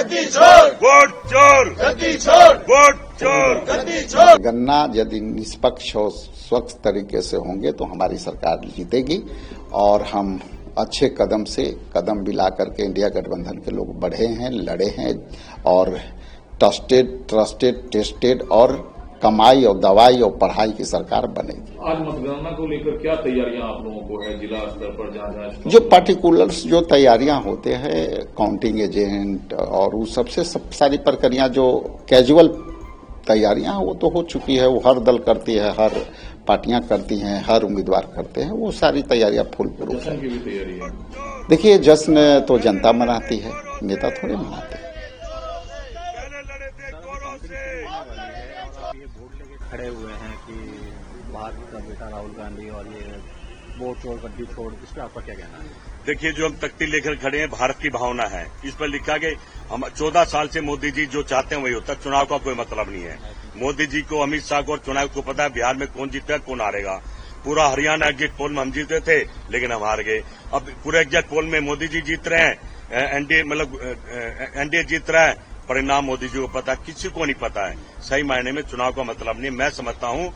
गद्दी छोड़, वोट चोर, गद्दी छोड़, वोट चोर, गद्दी छोड़। गन्ना यदि निष्पक्ष और स्वच्छ तरीके से होंगे तो हमारी सरकार जीतेगी और हम अच्छे कदम से कदम मिला करके इंडिया गठबंधन के लोग बढ़े हैं, लड़े हैं और ट्रस्टेड टेस्टेड और कमाई और दवाई और पढ़ाई की सरकार बनेगी। आज मतगणना को लेकर क्या तैयारियां आप लोगों को है जिला स्तर पर, जहां जो पर्टिकुलर्स जो तैयारियां होते हैं, काउंटिंग एजेंट और वो सबसे सब सारी प्रक्रिया जो कैजुअल तैयारियां वो तो हो चुकी है, वो हर दल करती है, हर पार्टियां करती हैं, हर उम्मीदवार करते हैं, वो सारी तैयारियां फुल प्रूफ है। जश्न की भी तैयारी है। देखिए जश्न तो जनता मनाती है, नेता थोड़े मनाते हैं। ये वोट लेके खड़े हुए हैं कि भाजपा का बेटा राहुल गांधी और ये वोट छोड़ गद्दी छोड़, इस पर आपका क्या कहना है? देखिए, जो हम तख्ती लेकर खड़े हैं, भारत की भावना है। इस पर लिखा कि हम 14 साल से मोदी जी जो चाहते हैं वही होता है। चुनाव का कोई मतलब नहीं है। मोदी जी को, अमित शाह को और चुनाव को पता है बिहार में कौन जीता है, कौन हारेगा। पूरा हरियाणा एग्जिट पोल में हम जीते थे, लेकिन हम हार गए। अब पूरे एग्जिट पोल में मोदी जी जीत रहे हैं, एनडीए जीत रहा है। परिणाम मोदी जी को पता है, किसी को नहीं पता है। सही मायने में चुनाव का मतलब नहीं। मैं समझता हूं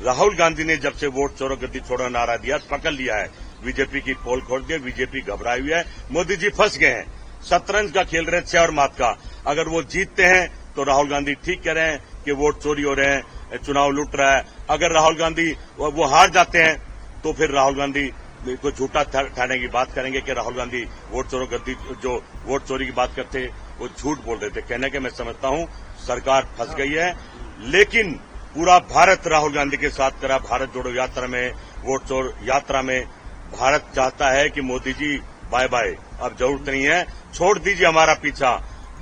राहुल गांधी ने जब से वोट छोड़ो गद्दी छोड़ो नारा दिया, पकड़ लिया है। बीजेपी की पोल खोल के बीजेपी घबराई हुई है। मोदी जी फंस गए हैं। शतरंज का खेल रहे छह और मात का। अगर वो जीतते हैं तो राहुल गांधी ठीक कह रहे हैं कि वोट चोरी हो रहे हैं, चुनाव लूट रहा है। अगर राहुल गांधी वो हार जाते हैं तो फिर राहुल गांधी को झूठा ठहराने की बात करेंगे कि राहुल गांधी वोट चोरो गद्दी जो वोट चोरी की बात करते वो झूठ बोल रहे थे। कहने के मैं समझता हूं सरकार फंस गई है, लेकिन पूरा भारत राहुल गांधी के साथ करा। भारत जोड़ो यात्रा में, वोट चोर यात्रा में भारत चाहता है कि मोदी जी बाय बाय, अब जरूरत नहीं है, छोड़ दीजिए हमारा पीछा।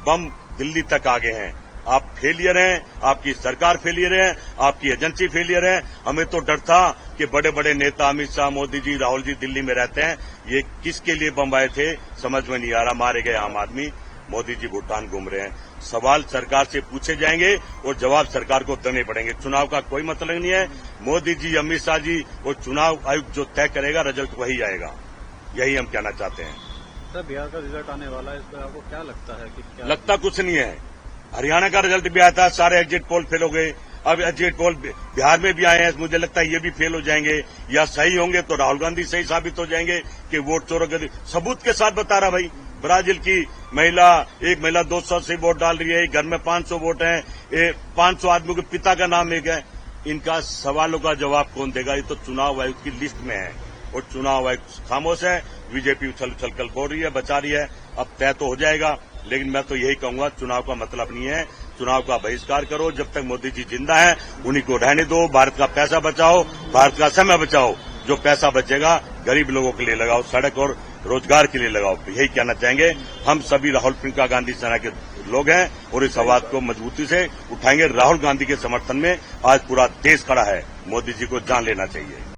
बम दिल्ली तक आ गए हैं। आप फेलियर हैं, आपकी सरकार फेलियर है, आपकी एजेंसी फेलियर है। हमें तो डर था कि बड़े बड़े नेता अमित शाह, मोदी जी, राहुल जी दिल्ली में रहते हैं। ये किसके लिए बम आए थे समझ में नहीं आ रहा। मारे गए आम आदमी, मोदी जी भूटान घूम रहे हैं। सवाल सरकार से पूछे जाएंगे और जवाब सरकार को देने पड़ेंगे। चुनाव का कोई मतलब नहीं है। मोदी जी, अमित शाह जी और चुनाव आयोग जो तय करेगा रिजल्ट वही आएगा। यही हम कहना चाहते हैं। सर, बिहार का रिजल्ट आने वाला है, इस पर आपको क्या लगता है कि क्या लगता कुछ नहीं है। हरियाणा का रिजल्ट भी आया था, सारे एग्जिट पोल फेल हो गए। अब एग्जिट पोल बिहार में भी आए हैं, मुझे लगता है ये भी फेल हो जाएंगे। या सही होंगे तो राहुल गांधी सही साबित हो जाएंगे कि वोट चोरों के सबूत के साथ बता रहा भाई। ब्राजील की एक महिला 200 से वोट डाल रही है, घर में 500 वोट हैं, 500 आदमियों के पिता का नाम एक है। इनका सवालों का जवाब कौन देगा? ये तो चुनाव आयोग की लिस्ट में है और चुनाव आयोग खामोश है। बीजेपी उछल उछल कर बोल रही है, बचा रही है। अब तय तो हो जाएगा, लेकिन मैं तो यही कहूंगा चुनाव का मतलब नहीं है। चुनाव का बहिष्कार करो। जब तक मोदी जी जिंदा है उन्हीं को रहने दो। भारत का पैसा बचाओ, भारत का समय बचाओ। जो पैसा बचेगा गरीब लोगों के लिए लगाओ, सड़क और रोजगार के लिए लगाओ। यही कहना चाहेंगे। हम सभी राहुल प्रियंका गांधी सेना के लोग हैं और इस आवाज को मजबूती से उठाएंगे। राहुल गांधी के समर्थन में आज पूरा देश खड़ा है। मोदी जी को जान लेना चाहिए।